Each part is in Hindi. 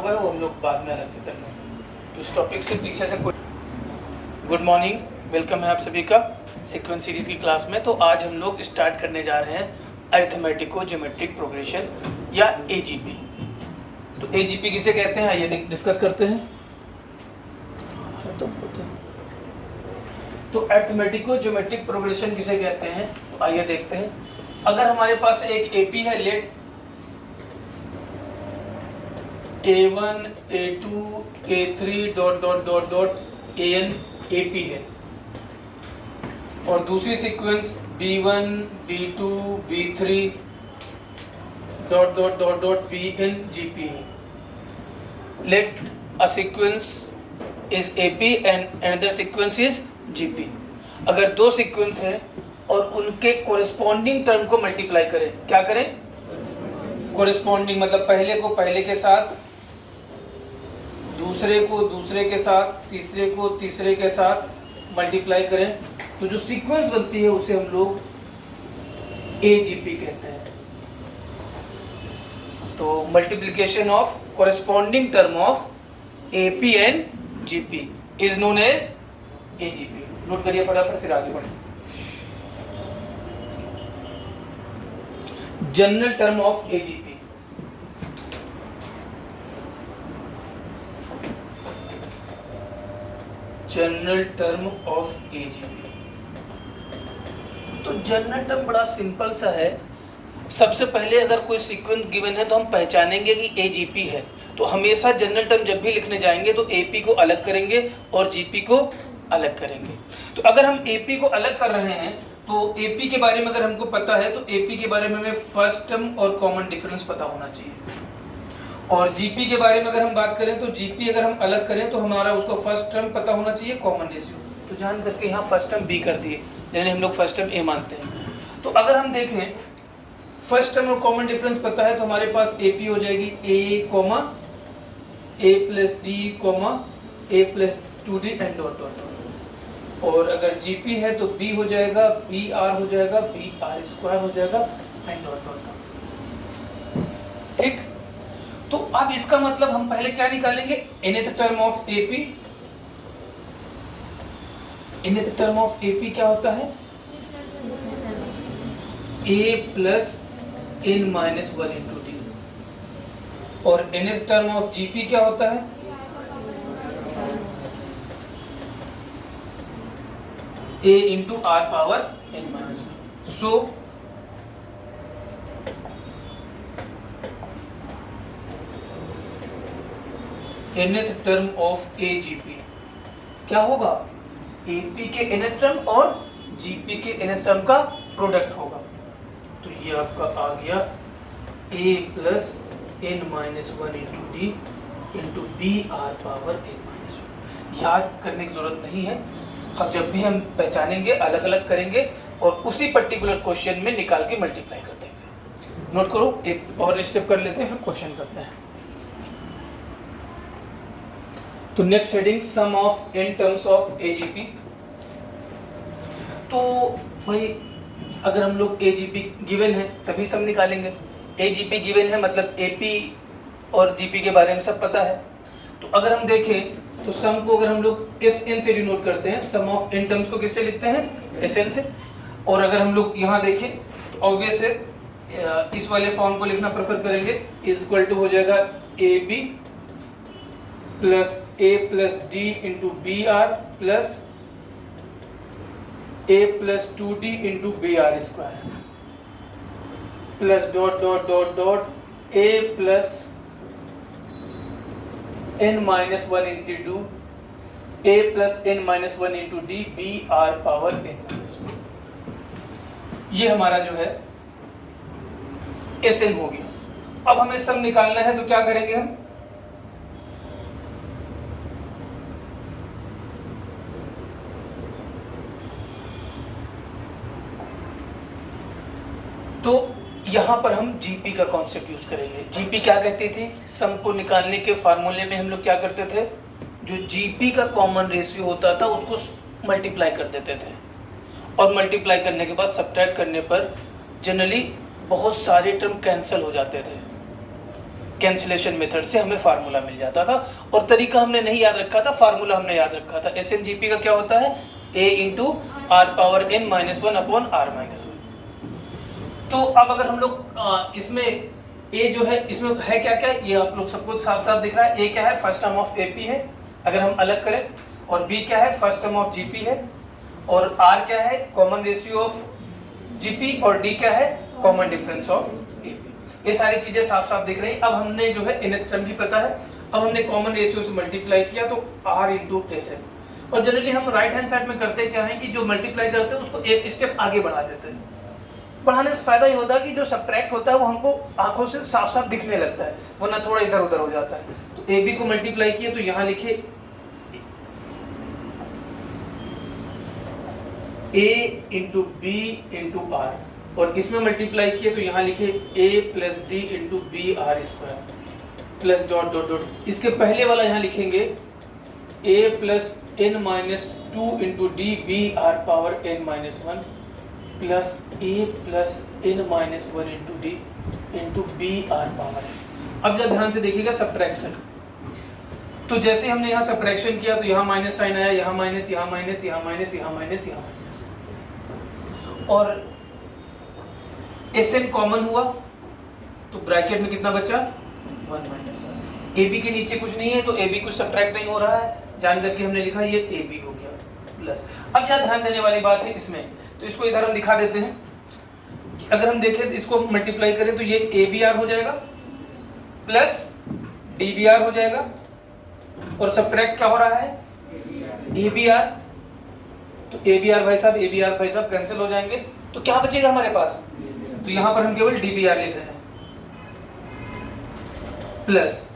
हुआ है वो हम लोग बाद में अलग से कर लेंगे, तो इस टॉपिक से पीछे से कोई। गुड मॉर्निंग, वेलकम है आप सभी का सीक्वेंस सीरीज की क्लास में। तो आज हम लोग स्टार्ट करने जा रहे हैं अरिथमेटिको ज्योमेट्रिक प्रोग्रेशन या एजीपी। तो एजीपी किसे कहते हैं आइए डिस्कस करते हैं। तो अरिथमेटिको ज्योमेट्रिक प्रोग्रेशन किसे कहते हैं, तो आइए देखते हैं। अगर हमारे पास एक एपी है, let A1 A2 A3 dot dot dot dot AN AP है, और दूसरी sequence B1 B2 B3 dot dot dot dot BN GP है। Let a sequence is AP and another sequence is GP। अगर दो सीक्वेंस है और उनके कोरिस्पॉन्डिंग टर्म को मल्टीप्लाई करें, क्या करें? कोरिस्पॉन्डिंग मतलब पहले को पहले के साथ, दूसरे को दूसरे के साथ, तीसरे को तीसरे के साथ मल्टीप्लाई करें, तो जो सीक्वेंस बनती है उसे हम लोग AGP कहते हैं। तो multiplication of corresponding term of AP and GP is known as AGP। Note करिए फटाफट, फिर आगे बढ़ें। General term of AGP। General term of AGP। तो जनरल टर्म बड़ा सिंपल सा है। सबसे पहले अगर कोई सीक्वेंस गिवन है तो हम पहचानेंगे कि AGP है, तो हमेशा जनरल टर्म जब भी लिखने जाएंगे तो AP को अलग करेंगे और GP को अलग करेंगे। तो अगर हम AP को अलग कर रहे हैं तो AP के बारे में अगर हमको पता है तो AP के बारे में हमें फर्स्ट टर्म और कॉमन डिफरेंस पता होना चाहिए, और GP के बारे में अगर हम बात करें तो GP अगर हम अलग करें तो हमारा उसको फर्स्ट टर्म पता होना चाहिए, कॉमन रेशियो। तो जान करके यहाँ फर्स्ट टर्म B कर दिए, यानी हम लोग फर्स्ट टर्म A मानते हैं। तो अगर हम देखें फर्स्ट टर्म और कॉमन डिफरेंस पता है तो हमारे पास AP हो जाएगी A comma A plus D comma A plus 2D and dot dot. और अगर GP है तो B हो जाएगा, BR हो जाएगा, BR स्क्वायर हो जाएगा एंड डॉट डॉट। ठीक, तो अब इसका मतलब हम पहले क्या निकालेंगे? nth term of AP। nth term of AP क्या होता है? A plus n minus 1 into D। और nth टर्म ऑफ GP क्या होता है? A into R power n minus 1। So nth term of AGP क्या होगा? AP के nth टर्म और GP के nth टर्म का प्रोडक्ट होगा। तो ये आपका आ गया A plus n minus 1 into D into BR power n minus 1। याद करने की जरूरत नहीं है, हम जब भी हम पहचानेंगे अलग अलग करेंगे और उसी पर्टिकुलर क्वेश्चन में निकाल के मल्टीप्लाई कर देंगे। नोट करो, एक और स्टेप कर लेते हैं फिर क्वेश्चन करते हैं। तो next heading sum of n terms of AGP। तो भाई अगर हम लोग AGP गिवन है तभी सम निकालेंगे। AGP गिवन है मतलब AP और GP के बारे में सब पता है। तो अगर हम देखें तो सम को अगर हम लोग SN से डिनोट करते हैं, सम ऑफ n टर्म्स को किससे लिखते हैं? SN से। और अगर हम लोग यहाँ देखें तो ऑब्वियस है इस वाले फॉर्म को लिखना प्रेफर करेंगे, इज इक्वल टू हो जाएगा AB plus A plus D into BR plus A plus 2D into BR square plus dot dot dot dot A plus n minus 1 into A plus n minus 1 into D BR power n minus 1। ये हमारा जो है SN हो गया। अब हमें सम निकालना है तो क्या करेंगे हम? तो यहाँ पर हम GP का कॉन्सेप्ट यूज करेंगे। GP क्या कहती थी? सम को निकालने के फार्मूले में हम लोग क्या करते थे, जो GP का कॉमन रेशियो होता था उसको मल्टीप्लाई कर देते थे, और मल्टीप्लाई करने के बाद सब्ट्रैक्ट करने पर जनरली बहुत सारे टर्म कैंसिल हो जाते थे। कैंसिलेशन मेथड से हमें फार्मूला मिल जाता था, और तरीका हमने नहीं याद रखा था, फार्मूला हमने याद रखा था। SNGP का क्या होता है, a into R power n minus one upon R minus one. तो अब अगर हम लोग इसमें a जो है, इसमें है क्या क्या, ये आप लोग सबको साफ साफ दिख रहा है। a क्या है, फर्स्ट टर्म ऑफ AP है अगर हम अलग करें, और b क्या है, फर्स्ट टर्म ऑफ GP है, और r क्या है, कॉमन रेशियो ऑफ GP, और d क्या है, कॉमन डिफरेंस ऑफ AP। ये सारी चीजें साफ साफ दिख रही। अब हमने जो है nth टर्म भी पता है, अब हमने कॉमन रेशियो से मल्टीप्लाई किया तो r इंटू SN। और जनरली हम राइट हैंड साइड में करते क्या है कि जो मल्टीप्लाई करते हैं उसको एक स्टेप आगे बढ़ा देते हैं। बढ़ाने से फायदा ये होता है कि जो सब्ट्रैक्ट होता है वो हमको आंखों से साफ साफ दिखने लगता है, वरना थोड़ा इधर उधर हो जाता है। तो AB को मल्टीप्लाई किया तो यहाँ लिखे A into B into R, और इसमें मल्टीप्लाई किए तो यहाँ लिखे A plus D into B R square plus dot dot dot. इसके पहले वाला यहाँ लिखेंगे A plus n minus two into D B R power n minus one plus A plus n minus one into D into B R power n। अब जब ध्यान से देखिएगा सब्ट्रैक्शन, तो जैसे हमने यहाँ सब्ट्रैक्शन किया तो यहाँ माइनस साइन आया, यहाँ माइनस, यहाँ माइनस, यहाँ माइनस, यहाँ माइनस, यहाँ माइनस, और SN कॉमन हुआ तो ब्रैकेट में कितना बचा, 1 माइनस। AB के नीचे कुछ नहीं है तो AB कुछ सब्ट्रैक्ट नहीं हो रहा है, जान करके हमने लिखा ये AB हो गया प्लस। अब क्या ध्यान देने वाली बात है इसमें, तो इसको इधर हम दिखा देते हैं कि अगर हम देखें तो इसको मल्टीप्लाई करें तो ये ABR हो जाएगा प्लस DBR हो जाएगा, और सब्ट्रैक्ट क्या हो रहा है, ABR। तो ABR भाई साहब कैंसिल हो जाएंगे, तो क्या बचेगा हमारे पास, तो यहां पर हम केवल DBR लिख रहे हैं प्लस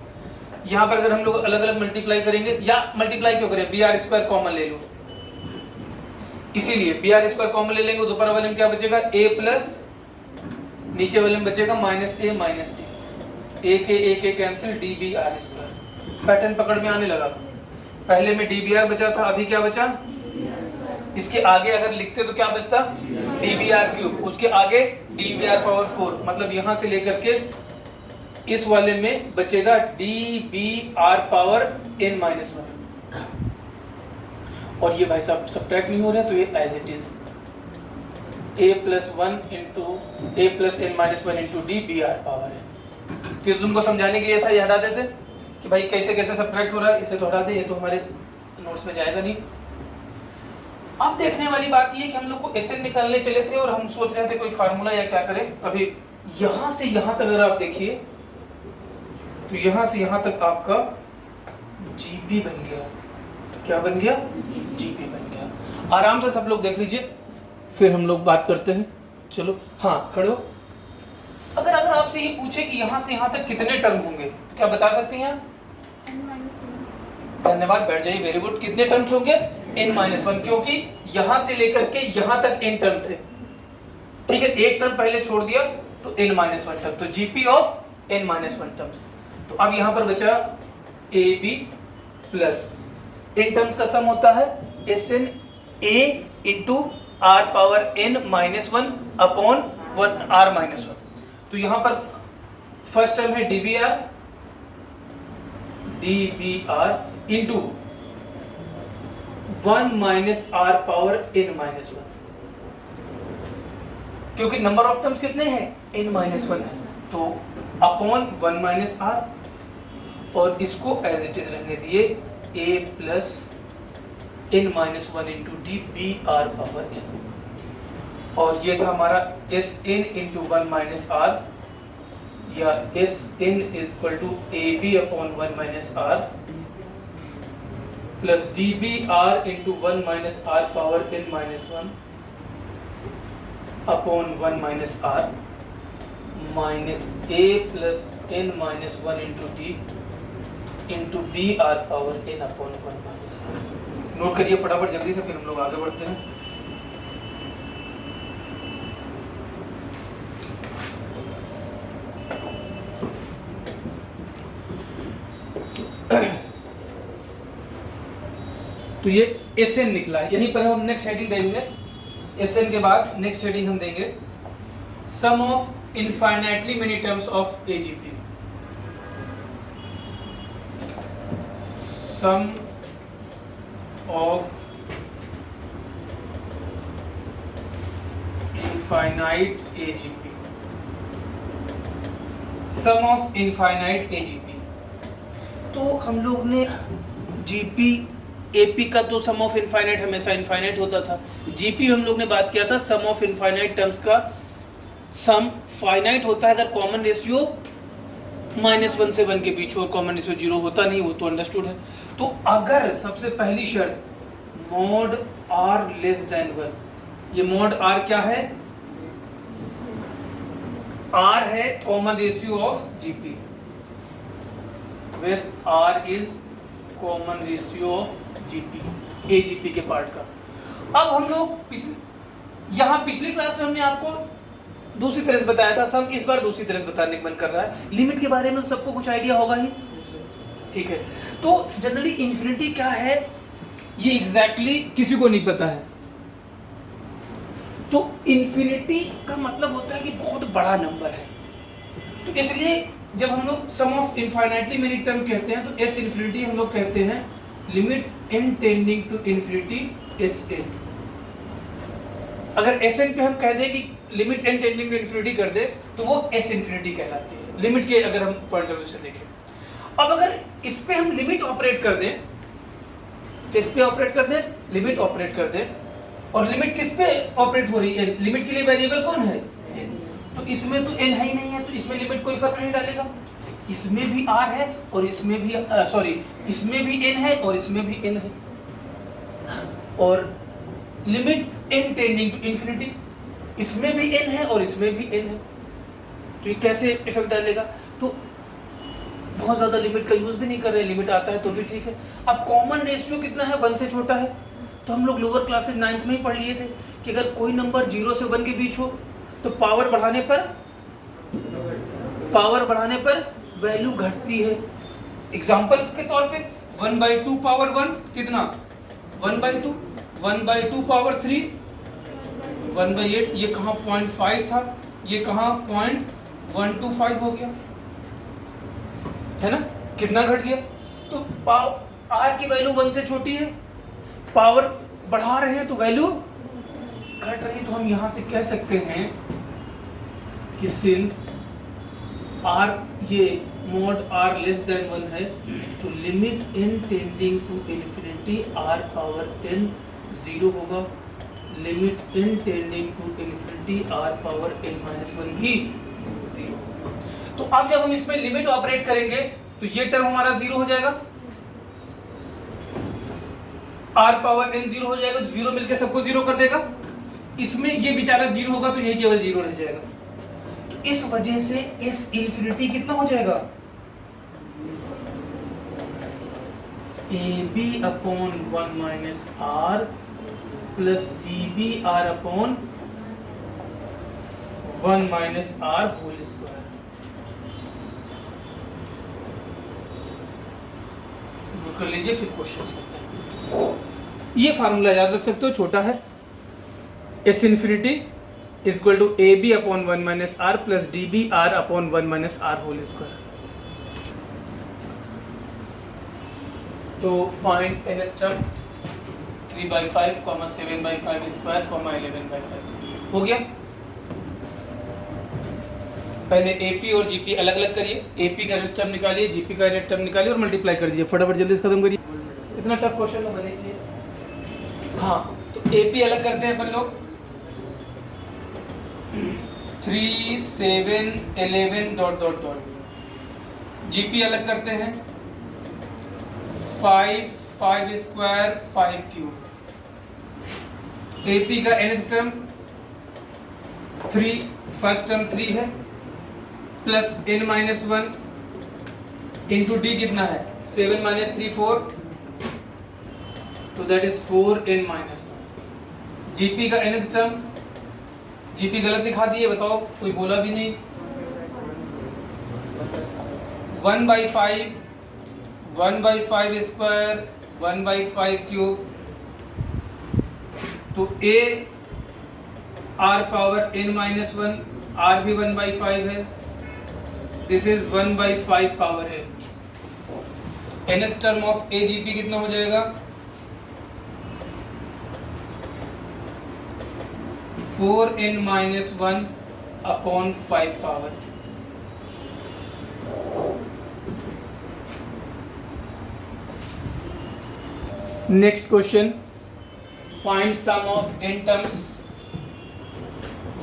यहाँ पर अगर हम लोग अलग अलग मल्टीप्लाई करेंगे, या मल्टीप्लाई क्यों करें, बी आर स्क्वायर कॉमन ले लो, इसीलिए बी आर स्क्वायर कॉमन ले लेंगे, ऊपर वाले में क्या बचेगा, a प्लस नीचे वाले में बचेगा minus a minus D, a के cancel D B R square. Pattern पकड़ में आने लगा, पहले में डी बी आर बचा था, अभी क्या बचा, इसके आगे अगर लिखते तो क्या बचता, डी बी आर क्यूब, उसके आगे डी बी आर पावर 4, मतलब यहां से लेकर के इस वाले में बचेगा D B R power n minus one, और ये भाई साहब सब्ट्रैक्ट नहीं हो रहा है तो ये as it is a plus one into A plus N minus one into D B R power n। फिर तुमको समझाने के लिए था, ये हटा देते कि भाई कैसे कैसे सब्ट्रैक्ट हो रहा है, इसे तो हटा दे, ये तो हमारे नोट्स में जाएगा नहीं। अब देखने वाली बात ये कि हम लोग को SN निकालने चले थे और हम सोच रहे थे कोई फार्मूला या क्या करें। अभी यहां से यहां तक अगर आप देखिए तो यहां से यहां तक आपका GP बन गया, क्या बन गया, GP बन गया। आराम से सब लोग देख लीजिए, फिर हम लोग बात करते हैं। चलो हाँ खड़े हो। अगर आपसे ये पूछे कि यहां से यहां तक कितने टर्म होंगे तो क्या बता सकते हैं आप, धन्यवाद, बैठ जाइए, वेरी गुड। कितने टर्म्स होंगे, n-1, क्योंकि यहां से लेकर के यहां तक n टर्म थे, ठीक है, एक टर्म पहले छोड़ दिया तो n-1 तक, तो GP ऑफ n-1 टर्म्स। तो अब यहां पर बचा AB प्लस इन टर्म्स का सम होता है SN A into R power n minus one upon R minus one. तो यहां पर फर्स्ट टर्म है DBR into 1 minus R power n minus one, क्योंकि नंबर ऑफ टर्म्स कितने हैं, n-1 है, तो अपॉन 1 माइनस आर, और इसको एज इट इज रहने दिए a plus n-1 into D B R power n, और ये था हमारा SN इंटू 1 माइनस आर, या SN is equal to AB upon 1 minus R plus DBR into 1 minus R power n minus 1 upon 1 minus R minus A plus n minus 1 into D into B R power n upon 1 minus R. Note करिए फटाफट जल्दी से, फिर हम लोग आगे बढ़ते हैं। तो ये SN निकला है, यहीं पर हम नेक्स्ट हेडिंग देंगे। SN के बाद नेक्स्ट हेडिंग हम देंगे sum of infinitely many terms of AGP। Sum of infinite AGP, sum of infinite AGP. तो हम लोग ने जीपी एपी का तो सम ऑफ इनफाइनाइट हमेशा इनफाइनाइट होता था, जीपी हम लोग ने बात किया था सम ऑफ इनफाइनाइट टर्म्स का सम फाइनाइट होता है अगर कॉमन रेशियो -1 से 1 के बीच हो और कॉमन रेशियो 0 होता नहीं, वो तो अंडरस्टूड है। तो अगर सबसे पहली शर्त मॉड आर लेस देन 1, ये मॉड आर क्या है, आर है common ratio of GP, where R is common ratio of GP, AGP के पार्ट का। अब हम लोग यहाँ पिछली क्लास में हमने आपको दूसरी तरह से बताया था सम, इस बार दूसरी तरह से बताने का मन कर रहा है। लिमिट के बारे में तो सबको कुछ आइडिया होगा ही, ठीक है। तो जनरली इन्फिनिटी क्या है ये एग्जैक्टली किसी को नहीं पता है। तो इन्फिनिटी का मतलब होता है कि बहुत बड़ा नंबर है, तो इसलिए जब हम लोग sum of infinitely many term कहते हैं तो एस इन्फिनिटी हम लोग कहते हैं limit N tending to infinity S N. अगर एस एन पे हम कह दें कि limit N tending to infinity कर दे तो वो एस इन्फिनिटी कहलाती है, लिमिट के अगर हम पॉइंट ऑफ व्यू से देखें। अब अगर इस पे हम लिमिट ऑपरेट कर दें, तो इस पे ऑपरेट कर दें, लिमिट ऑपरेट कर दें, और लिमिट किस पे ऑपरेट हो रही है, लिमिट के लिए वेरिएबल कौन है, तो इसमें तो n है ही नहीं है, तो इसमें लिमिट कोई फर्क नहीं डालेगा। इसमें भी r है और इसमें भी इसमें भी n है और इसमें भी n है, और limit n tending to infinity, इसमें भी n है और इसमें भी n है, तो ये कैसे इफेक्ट डालेगा। तो बहुत ज़्यादा लिमिट का यूज़ भी नहीं कर रहे, लिमिट आता है तो भी ठीक है। अब कॉमन रेशियो कितना है, 1 से छोटा है, तो हम लोग लोअर क्लासेस 9th में ही पढ़ लिए थे कि अगर कोई नंबर 0 से 1 के बीच हो तो पावर बढ़ाने पर वैल्यू घटती है। एग्जाम्पल के तौर पे 1/2 पावर 1 कितना, 1/2, 1/2 पावर 3 1/8, ये कहाँ 0.5 था, ये कहाँ 0.125 हो गया, है ना, कितना घट गया। तो आर की वैल्यू 1 से छोटी है, पावर बढ़ा रहे हैं तो वैल्यू घट रही, तो हम यहां से कह सकते हैं कि सिंस आर ये मॉड आर लेस देन 1 है तो limit n tending to infinity r power n 0 होगा, limit n tending to infinity r power n - 1 भी 0। तो अब जब हम इसमें लिमिट ऑपरेट करेंगे तो ये टर्म हमारा 0 हो जाएगा, r पावर n 0 हो जाएगा, 0 मिलकर सबको 0 कर देगा, इसमें ये बेचारा 0 होगा तो ये केवल 0 रह जाएगा। तो इस वजह से इस इन्फिनिटी कितना हो जाएगा, ab upon 1 minus r plus db r upon 1 minus r whole square. कर लीजिए फिर क्वेश्चन करते हैं। ये फार्मूला याद रख सकते हो, छोटा है, S infinity equal to A B upon 1 minus R plus D B R upon 1 minus R whole square. तो फाइंड nth टर्म 3/5, 7/5 स्क्वायर, 11/5 हो गया। पहले AP और GP अलग अलग करिए, AP का यूनिट टर्म निकालिए, GP का यूनिट टर्म निकालिए और मल्टीप्लाई कर दीजिए, फटाफट जल्दी से खत्म करिए, इतना टफ क्वेश्चन तो बने चाहिए। हाँ, तो AP अलग करते हैं अपन लोग, 3 7 11 डॉट डॉट डॉट। GP अलग करते हैं 5 स्क्वायर 5 क्यूब। AP का nth टर्म 3, फर्स्ट टर्म 3 है plus n minus 1 into D कितना है 7 माइनस 3 4, तो that is 4n minus 1। GP का nth टर्म, जीपी गलत दिखा दिए, बताओ, कोई बोला भी नहीं, 1/5 1/5 स्क्वायर 1/5 क्यूब। तो a r power n minus 1, r भी 1/5 है, this is 1/5 power n। nth term of AGP कितना हो जाएगा 4n-1 upon 5 power. Next question, find sum of n terms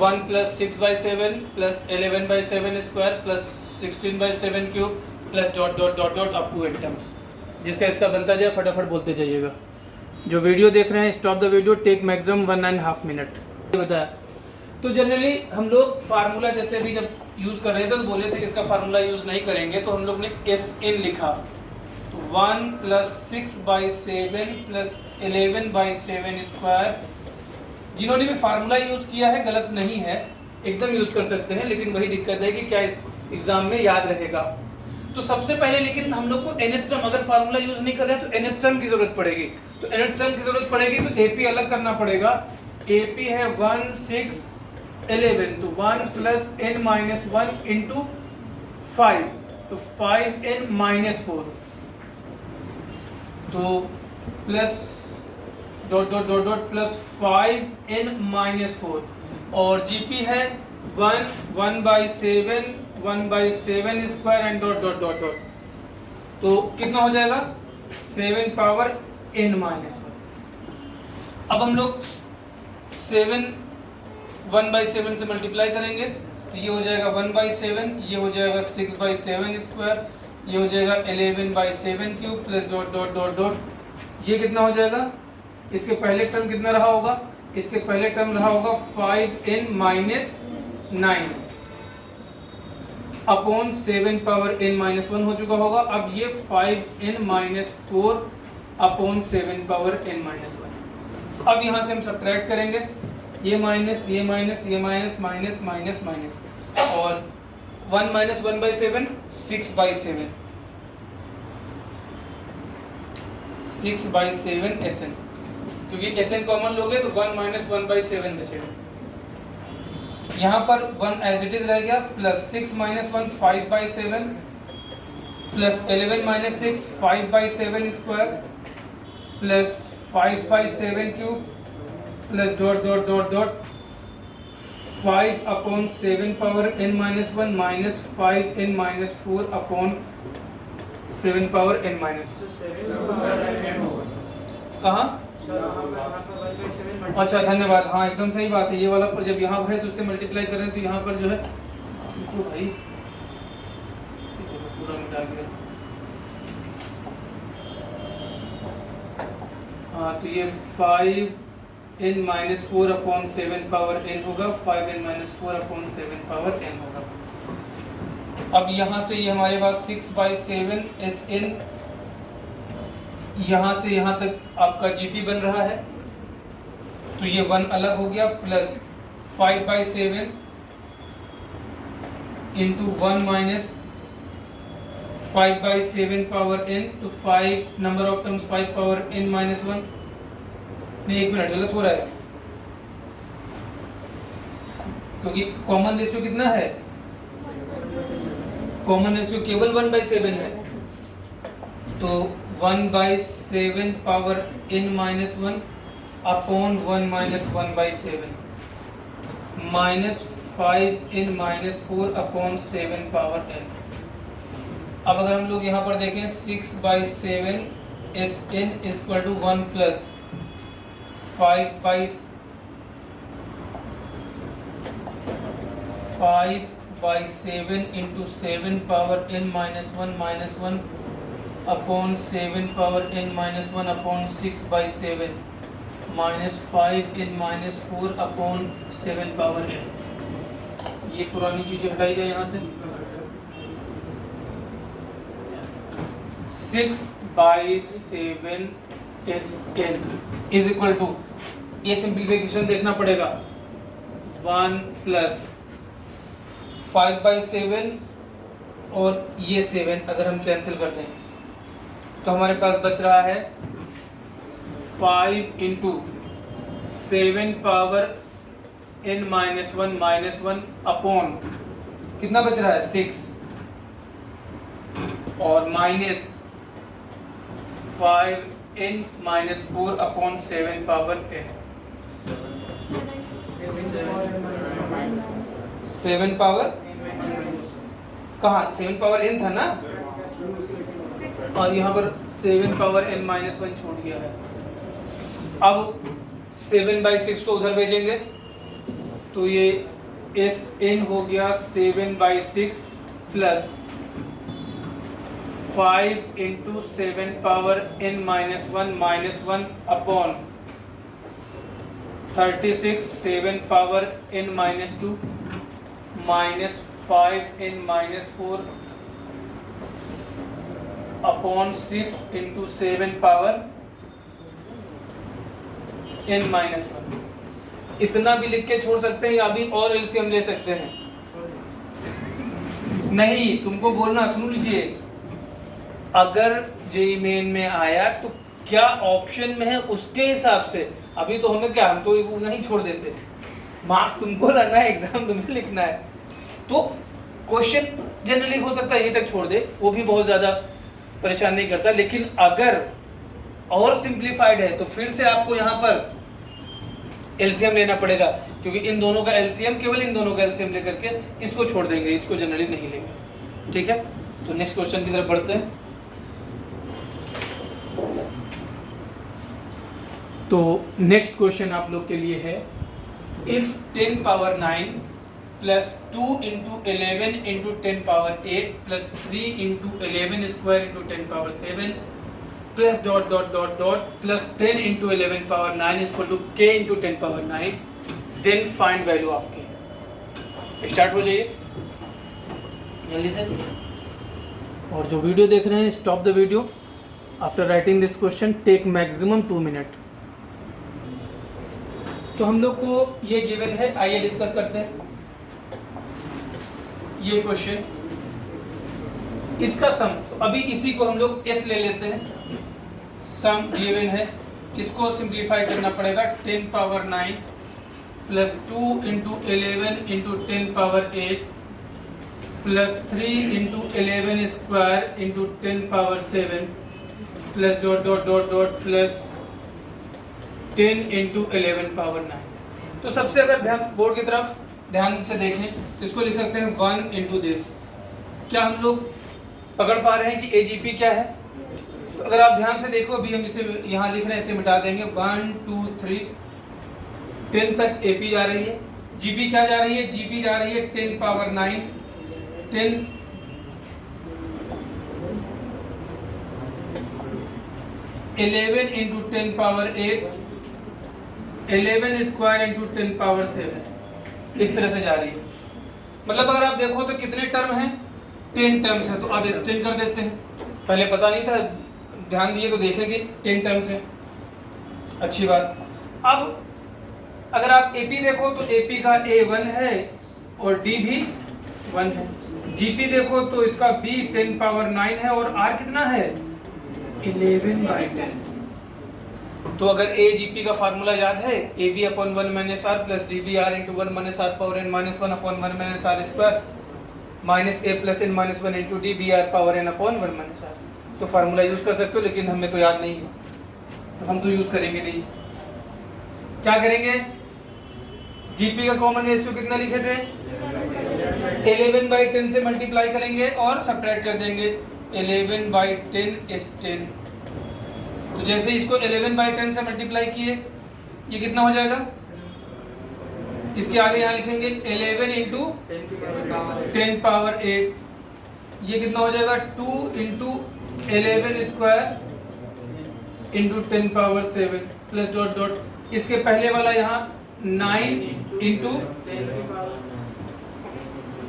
1 + 6/7 + 11/7 square + 16/7 cube plus dot dot dot dot up to n terms. जिसका इसका बनता जाए फटाफट बोलते जाइएगा। जो वीडियो देख रहे हैं stop the video, take maximum 1.5 minute. बताया तो जनरली हम लोग फार्मूला जैसे भी जब यूज़ कर रहे थे तो बोले थे कि इसका फार्मूला यूज़ नहीं करेंगे, तो हम लोग ने SN लिखा। तो 1 + 6/7 + 11/7 स्क्वायर। जिन्होंने भी फार्मूला यूज़ किया है गलत नहीं है, एकदम यूज़ कर सकते हैं, लेकिन वही दिक्कत है कि क्या इस एग्ज़ाम में याद रहेगा। तो सबसे पहले लेकिन हम लोग को nth टर्म, अगर फार्मूला यूज़ नहीं कर रहे हैं तो nth टर्म की ज़रूरत पड़ेगी। तो nth टर्म की ज़रूरत पड़ेगी तो AP अलग करना पड़ेगा। AP है 1, 6, 11, तो 1 + n-1 × 5, तो 5n-4, तो plus dot dot dot dot plus 5n-4, और GP है 1/7 1/7 square and dot dot dot dot, तो कितना हो जाएगा 7 पावर n-1। अब हम लोग 7 1/7 से मल्टीप्लाई करेंगे तो ये हो जाएगा 1/7, ये हो जाएगा 6/7 स्क्वायर, ये हो जाएगा 11/7 cube plus dot dot dot dot, ये कितना हो जाएगा, इसके पहले टर्म कितना रहा होगा, इसके पहले टर्म रहा होगा 5n-9 अपॉन 7 पावर n-1 हो चुका होगा। अब ये 5n-4 अपॉन 7 पावर n-1। अब यहाँ से हम सब्ट्रैक्ट करेंगे, ये माइनस ये माइनस ये माइनस माइनस माइनस माइनस, और 1 - 1/7 6/7 6/7 SN, क्योंकि SN कॉमन लोगे तो 1 - 1/7 बचेगा। यहाँ पर 1 एज इट इज रह गया, plus 6 - 1 5/7 plus 11 - 6 5/7 square plus 5/7 cube plus dot dot dot dot 5 upon 7 power n-1 minus 5n-4 upon 7 power n-1। कहाँ? अच्छा धन्यवाद, हाँ एकदम सही बात है। ये वाला पर जब यहाँ है तो उससे मल्टीप्लाई करें तो यहाँ पर जो है तो भाई पूरा मिटा दिया। हाँ तो ये 5n-4 अपॉन 7 पावर n होगा, 5n-4 अपॉन 7 पावर n होगा। अब यहाँ से ये हमारे पास 6/7 SN, यहाँ से यहाँ तक आपका GP बन रहा है, तो ये 1 अलग हो गया, plus 5/7 into 1 minus 5/7 power n, तो 5 number of terms 5 power n-1। नहीं एक मिनट गलत हो रहा है, क्योंकि कॉमन रेशियो कितना है, कॉमन रेशियो केवल 1/7 है, तो 1/7 power n-1 upon 1 - 1/7 minus 5n-4 upon 7 power n। अब अगर हम लोग यहाँ पर देखें 6/7 SN = 1 plus 5/7 into 7 power n-1 minus 1 upon 7 power n-1 upon 6/7 minus 5n-4 upon 7 power n। ये पुरानी चीजें हटाई जाए यहाँ से। 6/7 SN इज इक्वल टू, ये सिंप्लीफिकेशन देखना पड़ेगा, 1 प्लस 5/7 और ये 7 अगर हम कैंसिल कर दें तो हमारे पास बच रहा है 5 into 7 power n-1 minus 1 upon कितना बच रहा है 6, और minus 5n minus 4 upon 7 power n। 7 power कहाँ, 7 पावर n था ना, और यहाँ पर 7 पावर n माइनस 1 छोड़ दिया है। अब 7/6 को उधर भेजेंगे तो ये Sn हो गया 7/6 plus 5 into 7 power n minus 1 upon 36 7 power n minus 2 minus 5n minus 4 upon 6 into 7 power n minus 1। इतना भी लिख के छोड़ सकते हैं या अभी और एलसीएम ले सकते हैं? नहीं, तुमको बोलना, सुन लीजिए, अगर जेईई मेन में आया तो क्या ऑप्शन में है उसके हिसाब से। अभी तो हमें क्या, हम तो नहीं छोड़ देते, मार्क्स तुमको लाना है, एग्जाम तुम्हें लिखना है। तो क्वेश्चन जनरली हो सकता है यहीं तक छोड़ दे, वो भी बहुत ज्यादा परेशान नहीं करता। लेकिन अगर और सिंप्लीफाइड है तो फिर से आपको यहाँ पर एलसीएम लेना पड़ेगा, क्योंकि इन दोनों का एलसीएम, केवल इन दोनों का एलसीएम लेकर के इसको छोड़ देंगे, इसको जनरली नहीं लेंगे। ठीक है, तो नेक्स्ट क्वेश्चन की तरफ बढ़ते हैं। तो नेक्स्ट क्वेश्चन आप लोग के लिए है, if 10 power 9 plus 2 into 11 into 10 power 8 plus 3 into 11 square into 10 power 7 plus dot dot dot dot plus 10 into 11 power 9 is equal to k into 10 power 9, then find value of k। Start हो जाइए जल्दी से, और जो वीडियो देख रहे हैं stop the video after writing this question, take maximum 2 minute. तो हम लोग को ये गिवन है, आइए डिस्कस करते हैं ये क्वेश्चन, इसका सम। तो अभी इसी को हम लोग s ले लेते हैं, सम गिवन है, इसको सिंप्लीफाई करना पड़ेगा। 10 power 9 plus 2 into 11 into 10 power 8 plus 3 into 11 square into 10 power 7 plus dot dot dot dot plus 10 into 11 power 9। तो सबसे अगर ध्यान बोर्ड की तरफ ध्यान से देखें तो इसको लिख सकते हैं 1 इंटू दिस। क्या हम लोग पकड़ पा रहे हैं कि एजीपी क्या है? तो अगर आप ध्यान से देखो, अभी हम इसे यहाँ लिख रहे हैं, इसे मिटा देंगे। 1 2 3 10 तक एपी जा रही है, जीपी क्या जा रही है? जीपी जा रही है 10 power 9, 10 11 into 10 power 8, 11 square into 10 power 7, इस तरह से जा रही है। मतलब अगर आप देखो तो कितने टर्म हैं? 10 टर्म्स हैं। तो अब एक्सटेंड कर देते हैं, पहले पता नहीं था, ध्यान दिए तो देखें कि 10 टर्म्स हैं, अच्छी बात। अब अगर आप एपी देखो तो एपी का ए 1 है और डी भी 1 है। जीपी देखो तो इसका बी 10 पावर 9 है और आर कितना है? 11/10। तो अगर ए जीपी का फार्मूला याद है, A B upon 1 minus R plus D B R into 1 minus R power N minus 1 upon 1 minus R square minus A plus N minus 1 into D B R power N upon 1 minus R. तो फार्मूला यूज कर सकते हो, लेकिन हमें तो याद नहीं है, तो हम तो यूज करेंगे नहीं। क्या करेंगे? जीपी का कॉमन रेशियो कितना लिखे थे? 11/10 से मल्टीप्लाई करेंगे और सब्ट्रैक्ट कर देंगे। 11/10 इज 10। तो जैसे इसको 11/10 से मल्टीप्लाई किए, ये कितना हो जाएगा? इसके आगे यहाँ लिखेंगे 11 इंटू 10 पावर 8, ये कितना हो जाएगा? 2 into 11 square into 10 power 7 plus dot dot, इसके पहले वाला यहाँ 9 इंटू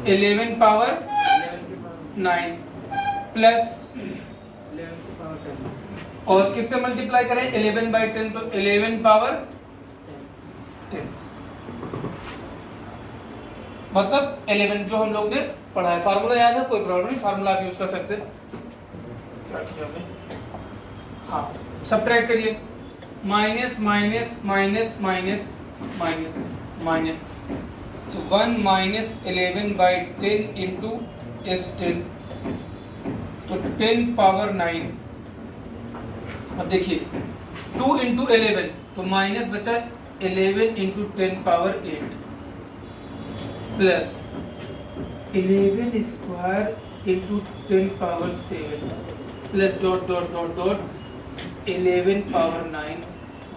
11 पावर 9 प्लस, और किससे मल्टीप्लाई करें? 11/10, तो 11 पावर 10, मतलब 11 जो हम लोग ने पढ़ा है। फार्मूला याद है? कोई प्रॉब्लम नहीं, फार्मूला आप यूज कर सकते हैं। क्या किया हमने? हाँ, सब्ट्रैक्ट करिए, minus minus minus minus minus minus, तो 1 माइनस 11/10 इंटू इस 10, तो 10 पावर 9 अब देखिए 2 इंटू 11 तो माइनस बचा 11 into 10 power 8 plus 11 square into 10 power 7 plus dot dot dot dot 11 power 9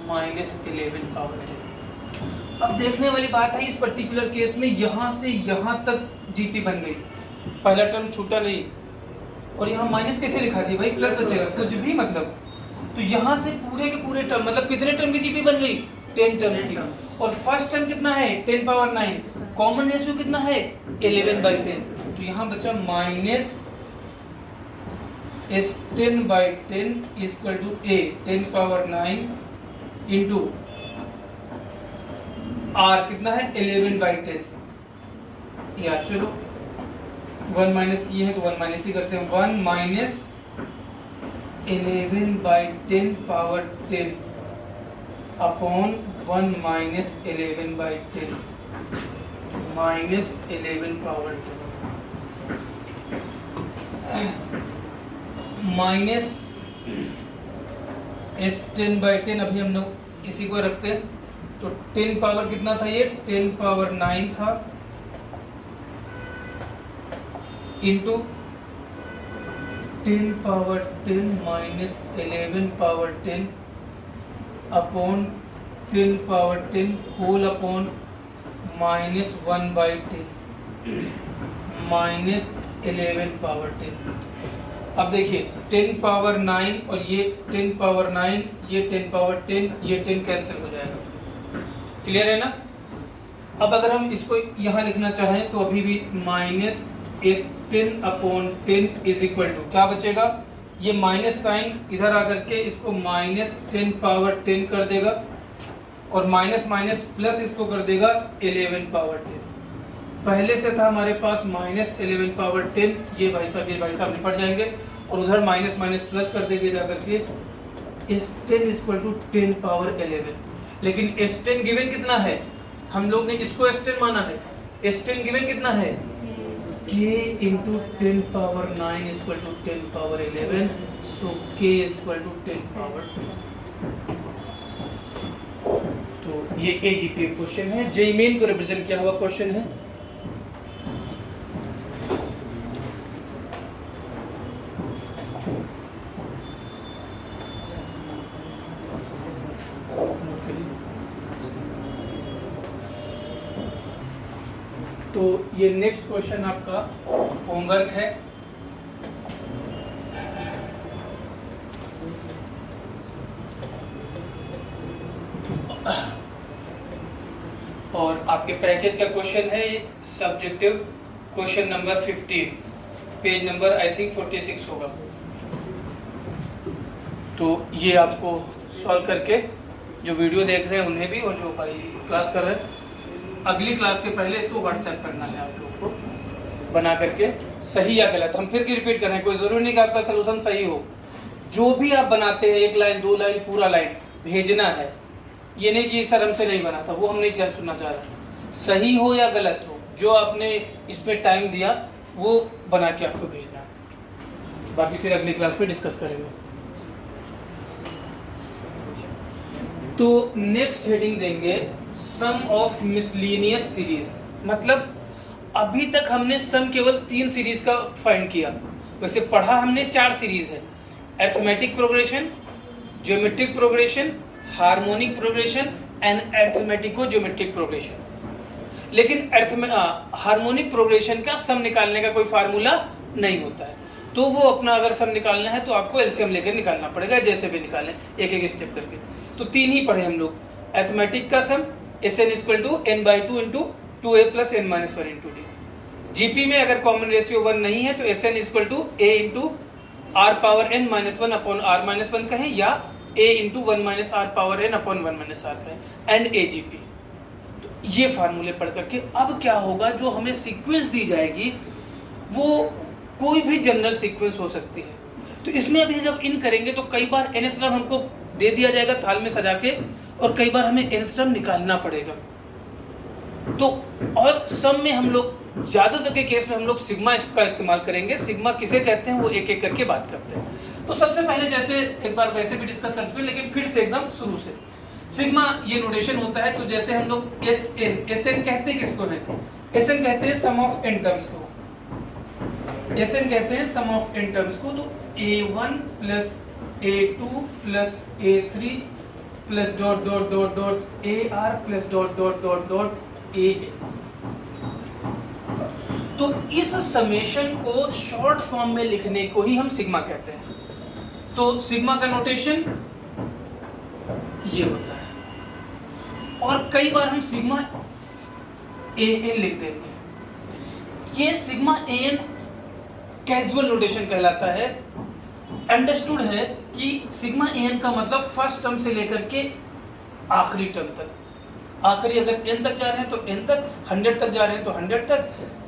minus 11 power 10। अब देखने वाली बात है इस पर्टिकुलर केस में यहाँ से यहाँ तक जीपी बन गई, पहला टर्म छूटा नहीं, और यहाँ माइनस कैसे लिखा दिया भाई, प्लस बचेगा कुछ भी मतलब। तो यहाँ से पूरे के पूरे टर्म मतलब कितने टर्म की जीपी बन गई, 10 टर्म्स की। और फर्स्ट टर्म कितना है 10 पावर 9, कॉमन रेशियो कितना है 11/10, तो यहाँ बचा माइनस इस 10/10 equal to a 10 power 9 into r कितना है 11/10, या चलो 1 माइनस किए हैं तो 1 माइनस ही करते हैं, 1 minus 11/10 power 10 upon 1 minus 11/10 minus 11 power 10 minus इस 10/10 अभी हम लोग इसी को रखते हैं, तो 10 पावर कितना था ये 10 पावर 9 था into 10 power 10 minus 11 power 10 upon 10 power 10 whole upon minus 1/10 minus 11 power 10। अब देखिए 10 पावर 9 और ये 10 पावर 9, ये 10 पावर 10, ये 10 कैंसिल हो जाएगा, क्लियर है ना। अब अगर हम इसको यहाँ लिखना चाहें तो अभी भी माइनस इस 10 अपॉन 10 इज इक्वल टू क्या बचेगा, ये माइनस साइन इधर आकर के इसको माइनस 10 पावर 10 कर देगा, और माइनस माइनस प्लस इसको कर देगा 11 पावर 10। पहले से था हमारे पास माइनस 11 पावर 10, ये भाई साहब निपट जाएंगे, और उधर माइनस माइनस प्लस कर देंगे जाकर के इस 10 इक्वल टू 10 पावर 11। लेकिन इस 10 गिवन कितना है, हम लोग ने इसको इस 10 माना है, इस 10 गिवन कितना है k into 10 power 9 equal to 10 power 11, so k equal to 10 power 2। तो ये एजीपी क्वेश्चन है, जेईई मेन को रिप्रेजेंट किया हुआ क्वेश्चन है। तो ये नेक्स्ट क्वेश्चन आपका होमवर्क है। और आपके पैकेज का क्वेश्चन है subjective question number 15, page number I think 46 होगा। तो ये आपको सॉल्व करके जो वीडियो देख रहे हैं उन्हें भी, और जो भाई क्लास कर रहे हैं, अगली क्लास के पहले इसको व्हाट्सएप करना है आप लोगों को बना करके, सही या गलत। हम फिर रिपीट कर रहे हैं, कोई ज़रूरी नहीं कि आपका सलूशन सही हो, जो भी आप बनाते हैं 1 लाइन 2 लाइन पूरा लाइन भेजना है। ये नहीं कि सर हमसे नहीं बना था, वो हम नहीं सुनना चाह रहे, सही हो या गलत हो, जो आपने इसमें टाइम दिया वो बना के आपको भेजना है। बाकी फिर अगली क्लास में डिस्कस करेंगे। तो नेक्स्ट हेडिंग देंगे सम ऑफ मिसलेनियस सीरीज, मतलब अभी तक हमने सम केवल 3 सीरीज का फाइंड किया, वैसे पढ़ा हमने 4 सीरीज है, arithmetic progression, geometric progression, harmonic progression and arithmetico geometric progression. लेकिन हार्मोनिक प्रोग्रेशन का सम निकालने का कोई फार्मूला नहीं होता है, तो वो अपना अगर सम निकालना है तो आपको एलसीएम लेकर निकालना पड़ेगा, जैसे भी निकालें एक एक स्टेप करके। तो 3 ही पढ़े हम लोग, अरिथमेटिक का sum Sn equal to n/2 into 2a plus n minus 1 into d. GP में अगर कॉमन रेशियो 1 नहीं है तो Sn equal to a into r power n minus 1 upon r minus 1 कहें, या a into 1 minus r power n upon 1 minus r कहें, एंड AGP। तो ये फार्मूले पढ़ करके अब क्या होगा, जो हमें सीक्वेंस दी जाएगी वो कोई भी जनरल सीक्वेंस हो सकती है। तो इसमें अभी जब इन करेंगे तो कई बार nth टर्म हमको दे दिया जाएगा थाल में सजा के, और कई बार हमें nth टर्म निकालना पड़ेगा। तो और सम में हम लोग ज़्यादातर के केस में हम लोग सिग्मा इसका इस्तेमाल करेंगे। सिग्मा किसे कहते हैं वो एक एक करके बात करते हैं। तो सबसे पहले जैसे एक बार वैसे भी डिस्कस कर चुके, लेकिन फिर से एकदम शुरू से सिग्मा ये नोटेशन होता है। तो जैसे हम लोग एस एन कहते हैं किसको है, एस एन कहते हैं सम ऑफ एन टर्म्स को, एस एन कहते हैं सम ऑफ एन टर्म्स को। तो a1 plus a2 plus a3 plus dot dot dot dot ar plus dot dot dot dot an। तो इस समेशन को शॉर्ट फॉर्म में लिखने को ही हम सिग्मा कहते हैं। तो सिग्मा का नोटेशन ये होता है, और कई बार हम सिग्मा an लिख देंगे। ये सिग्मा an कैजुअल नोटेशन कहलाता है। अंडरस्टूड है कि सिग्मा an का मतलब फर्स्ट टर्म से लेकर के आखिरी टर्म तक, आखिरी अगर n तक जा रहे हैं तो n तक, 100 तक जा रहे हैं तो 100 तक,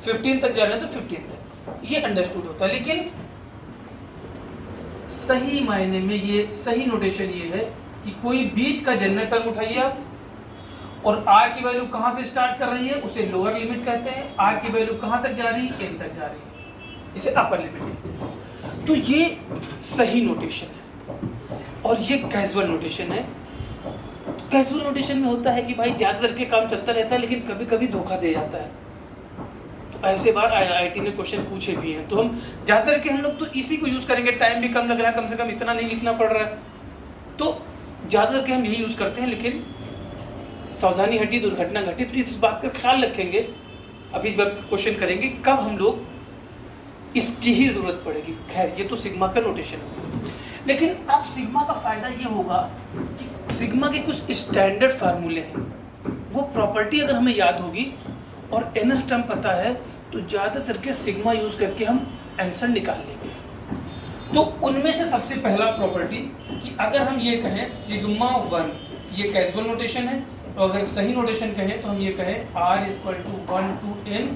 15 तक जा रहे हैं तो 15 तक, ये अंडरस्टूड होता है। लेकिन सही मायने में ये सही नोटेशन ये है कि कोई बीच का जनरल टर्म उठाइए आप, और r की वैल्यू कहाँ से स्टार्ट कर रही है उसे लोअर लिमिट कहते हैं, r की वैल्यू कहाँ तक जा रही है n तक जा रही है, इसे अपर लिमिट कहते हैं। तो ये सही नोटेशन है और ये कैजुअल नोटेशन है। कैजुअल नोटेशन में होता है कि भाई ज़्यादातर के काम चलता रहता है, लेकिन कभी कभी धोखा दे जाता है। तो ऐसे बार आईआईटी ने क्वेश्चन पूछे भी हैं, तो हम ज़्यादातर के हम लोग तो इसी को यूज़ करेंगे। टाइम भी कम लग रहा है, कम से कम इतना नहीं लिखना पड़ रहा है, तो ज़्यादातर के हम यही यूज़ करते हैं। लेकिन सावधानी हटी दुर्घटना घटी, तो इस बात का ख्याल रखेंगे। अभी इस बात क्वेश्चन करेंगे कब हम लोग इसकी ही ज़रूरत पड़ेगी। खैर ये तो सिग्मा का नोटेशन है, लेकिन अब सिग्मा का फ़ायदा ये होगा कि सिग्मा के कुछ स्टैंडर्ड फार्मूले हैं, वो प्रॉपर्टी अगर हमें याद होगी और nth टर्म पता है तो ज़्यादातर के सिग्मा यूज़ करके हम आंसर निकाल लेंगे। तो उनमें से सबसे पहला प्रॉपर्टी कि अगर हम ये कहें सिग्मा 1, ये कैजुअल नोटेशन है, और अगर सही नोटेशन कहें तो हम ये कहें r = 1 to n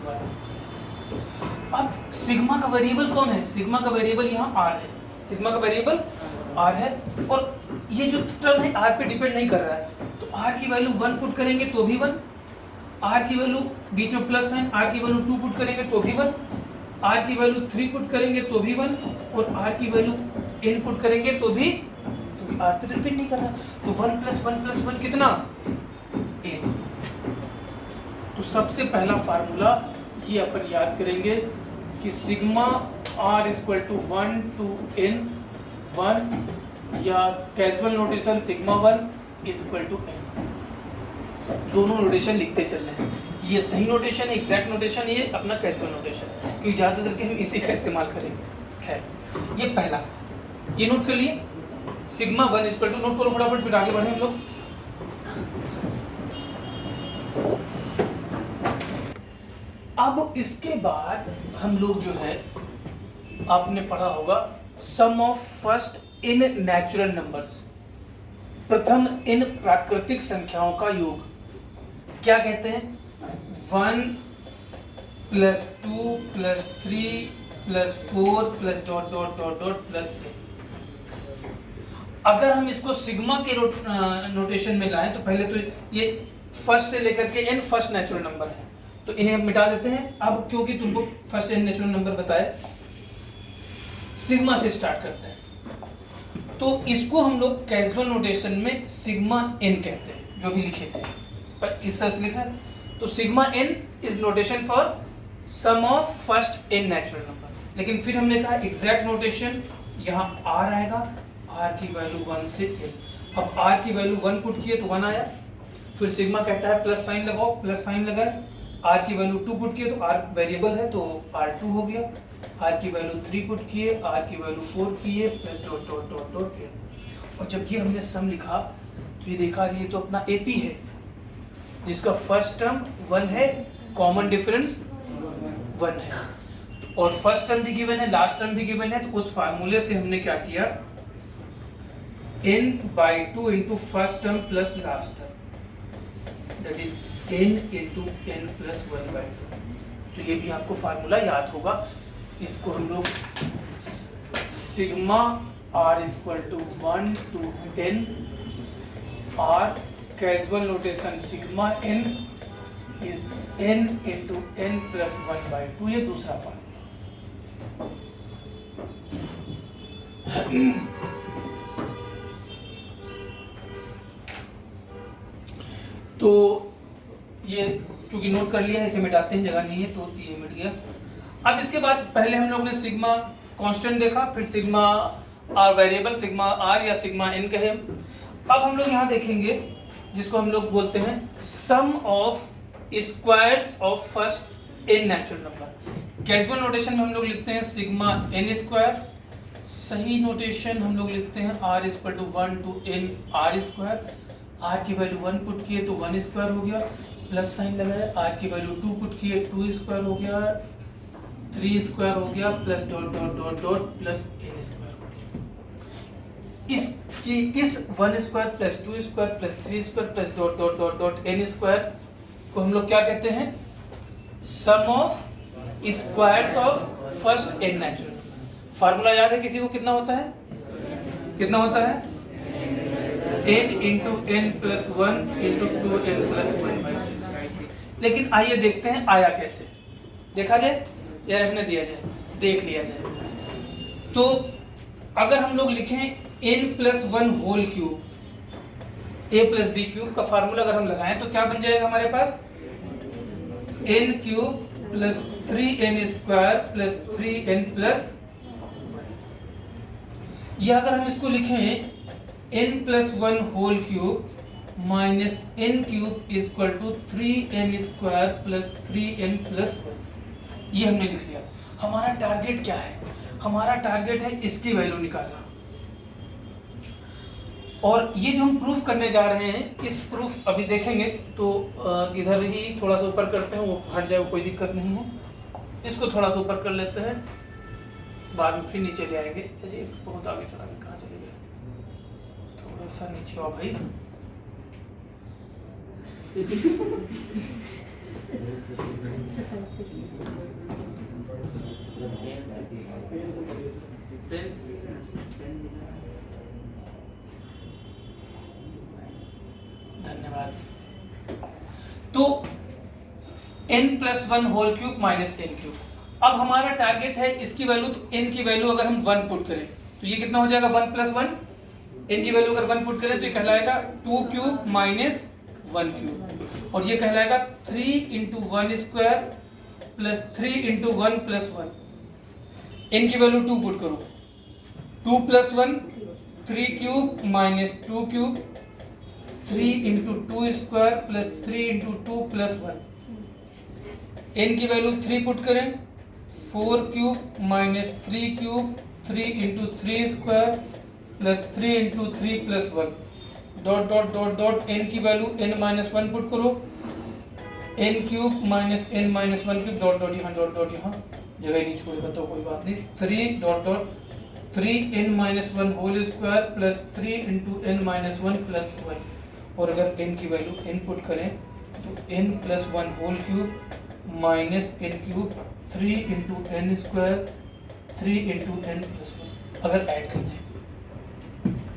1। अब सिग्मा का वेरिएबल कौन है, सिग्मा का वेरिएबल यहाँ r है, सिग्मा का वेरिएबल r है, और ये जो टर्म है r पे डिपेंड नहीं कर रहा है। तो r की वैल्यू 1 पुट करेंगे तो भी 1, r की वैल्यू बीच में प्लस साइन, r की वैल्यू 2 पुट करेंगे तो भी 1, r की वैल्यू 3 पुट करेंगे तो भी 1, और r की वैल्यू n पुट करेंगे तो भी r पे रिपीट नहीं कर रहा। तो 1 + 1 + 1 कितना, n। तो सबसे पहला फार्मूला ये अपन याद करेंगे कि सिग्मा r = 1 to n 1, या कैजुअल नोटेशन सिग्मा 1 = n। दोनों नोटेशन लिखते चल रहे हैं। ये सही नोटेशन है, एग्जैक्ट नोटेशन, ये अपना कैजुअल नोटेशन है, क्योंकि ज़्यादातर के हम इसी का इस्तेमाल करेंगे। खैर ये पहला, ये नोट कर लिए, सिग्मा 1 = नोट करो फटाफट, फिर आगे बढ़े हम लोग। अब इसके बाद हम लोग जो है, आपने पढ़ा होगा sum of first n natural numbers, प्रथम इन प्राकृतिक संख्याओं का योग क्या कहते हैं, 1 + 2 + 3 + 4 + dot dot dot dot plus n। अगर हम इसको सिग्मा के नोटेशन में लाएं तो पहले तो ये फर्स्ट से लेकर के n फर्स्ट नेचुरल नंबर है, तो इन्हें हम मिटा देते हैं। अब क्योंकि तुमको फर्स्ट n नेचुरल नंबर बताए, सिग्मा से स्टार्ट करते हैं, तो इसको हम लोग कैजुअल नोटेशन में सिग्मा n कहते हैं, जो भी लिखे थे पर इस तरह से लिखा है। तो sigma n is notation for sum of first n natural number. लेकिन फिर हमने कहा एग्जैक्ट नोटेशन यहाँ r आएगा, r की वैल्यू 1 से n। अब r की वैल्यू 1 पुट किए तो 1 आया, फिर सिग्मा कहता है प्लस साइन लगाओ, प्लस साइन लगाए, r की वैल्यू 2 पुट किए तो r वेरिएबल है तो r2 हो गया, r की वैल्यू 3 पुट किए, r की वैल्यू 4 किए, plus dot dot dot dot n। और जब ये हमने सम लिखा तो ये देखा ये तो अपना AP है, जिसका फर्स्ट टर्म 1 है, कॉमन डिफरेंस 1 है, और फर्स्ट टर्म भी गिवन है, लास्ट टर्म भी गिवन है। तो उस फार्मूले से हमने क्या किया, n/2 into first term plus last term, that is n into n plus 1/2। तो ये भी आपको फार्मूला याद होगा। इसको हम लोग sigma r = 1 to n, r casual notation sigma n is n into n plus 1/2, ये दूसरा फार्मूला। तो ये चूंकि नोट कर लिया है, इसे मिटाते हैं, जगह नहीं है तो ये मिट गया। अब इसके बाद पहले हम लोग ने सिग्मा कांस्टेंट देखा, फिर sigma r variable, sigma r या सिग्मा एन कहे। अब हम लोग यहाँ देखेंगे जिसको हम लोग बोलते हैं sum of squares of first n natural number. Casual notation में हम लोग लिखते हैं सिग्मा एन स्क्वायर, सही नोटेशन हम लोग लिखते हैं r equal to 1 to n r square. R की वैल्यू 1 पुट किए तो 1 स्क्वायर हो गया, प्लस साइन लगाए, आर की वैल्यू 2 पुट किए 2 स्क्वायर हो गया, 3 स्क्वायर हो गया, plus dot dot dot dot plus N square हो गया। इस 1 square plus 2 square plus 3 square plus dot dot dot dot n square को हम लोग क्या कहते हैं? Sum of squares of first n natural. Formula याद है किसी को? कितना होता है? कितना होता है? n इंटू n plus 1 into 2n plus 1/6। लेकिन आइए देखते हैं आया कैसे, देखा जाए या रहने दिया जाए, देख लिया जाए। तो अगर हम लोग लिखें n plus 1 whole cube, a plus b cube का फार्मूला अगर हम लगाएं तो क्या बन जाएगा हमारे पास? n cube plus 3n square plus 3n plus, या अगर हम इसको लिखें n plus 1 whole cube minus n cube equal to 3n square plus 3n plus 1, ये हमने लिख लिया। हमारा टारगेट क्या है? हमारा टारगेट है इसकी वैल्यू निकालना। और ये जो हम प्रूफ करने जा रहे हैं, इस प्रूफ अभी देखेंगे तो इधर ही थोड़ा सा ऊपर करते हैं, वो हट जाए, कोई दिक्कत नहीं है। इसको थोड़ा सा ऊपर कर लेते हैं, बाद में फिर नीचे ले आएंगे। अरे बहुत आगे चला गया, कहाँ चले गए? थोड़ा सा नीचे आओ भाई। धन्यवाद। तो n plus 1 whole cube minus n cube. अब हमारा टारगेट है इसकी वैल्यू, तो n की वैल्यू अगर हम 1 पुट करें तो ये कितना हो जाएगा? 1 प्लस 1। n की वैल्यू अगर 1 पुट करें तो ये कहलाएगा 2 क्यूब माइनस 1 क्यूब, और ये कहलाएगा 3 into 1 square plus 3 into 1 plus 1। n की वैल्यू 2 पुट करो, 2 plus 1 3 cube minus 2 cube, 3 into 2 square plus 3 into 2 plus 1। n की वैल्यू 3 पुट करें, 4 cube minus 3 cube, 3 into 3 square plus 3 into 3 plus 1, dot dot dot dot n की वैल्यू n माइनस 1 पुट करो, n cube minus n minus 1 cube, dot dot यहाँ, डॉट डॉट यहाँ, जगह नहीं छोड़े, बताओ कोई बात नहीं। 3 dot dot 3n minus 1 whole square plus 3 into n minus 1 plus 1। और अगर n की वैल्यू n पुट करें तो n plus 1 whole cube minus n cube 3 into n square 3 into n plus 1। अगर ऐड कर दें,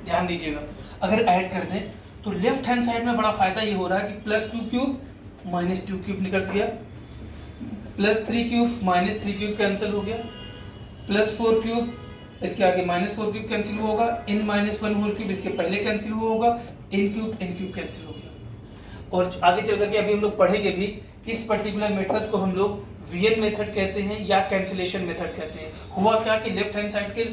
ध्यान दीजिएगा, अगर ऐड कर दें तो लेफ्ट हैंड साइड में बड़ा फायदा ये हो रहा है कि प्लस 2 क्यूब माइनस 2 क्यूब निकल गया, plus 3 cube minus 3 cube cancel हो गया, प्लस 4 क्यूब इसके आगे माइनस 4 क्यूब कैंसिल होगा, n माइनस 1 होल क्यूब इसके पहले कैंसिल होगा, n क्यूब कैंसिल हो गया। और आगे चल करके अभी हम लोग पढ़ेंगे भी, इस पर्टिकुलर मेथड को हम लोग वीएन मेथड कहते हैं या कैंसिलेशन मेथड कहते हैं। हुआ क्या कि लेफ्ट हैंड साइड के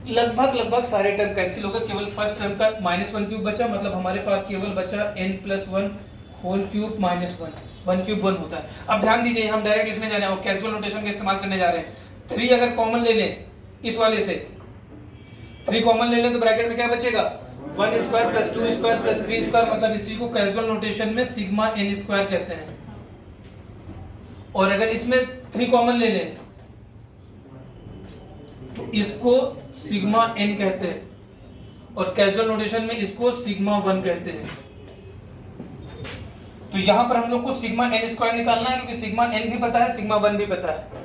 लगभग सारे टर्म कैंसिल हो गए, केवल फर्स्ट टर्म का माइनस 1 क्यूब बचा, मतलब हमारे पास केवल बचा n plus 1 whole cube minus 1 cube 1 होता है। अब ध्यान दीजिए, हम डायरेक्ट लिखने जा रहे हैं और कैजुअल नोटेशन का इस्तेमाल करने जा रहे हैं। 3 अगर कॉमन ले लें, इस वाले से 3 कॉमन ले लें तो ब्रैकेट में क्या बचेगा? 1 square plus 2 square plus 3 square, मतलब इसी को कैजुअल नोटेशन में सिग्मा n स्क्वायर कहते हैं। और अगर इसमें 3 कॉमन ले लें तो इसको सिग्मा n कहते हैं, और कैजुअल नोटेशन में इसको सिग्मा 1 कहते हैं। तो यहां पर हम लोग को सिग्मा n स्क्वायर निकालना है, क्योंकि सिग्मा n भी पता है, सिग्मा 1 भी पता है।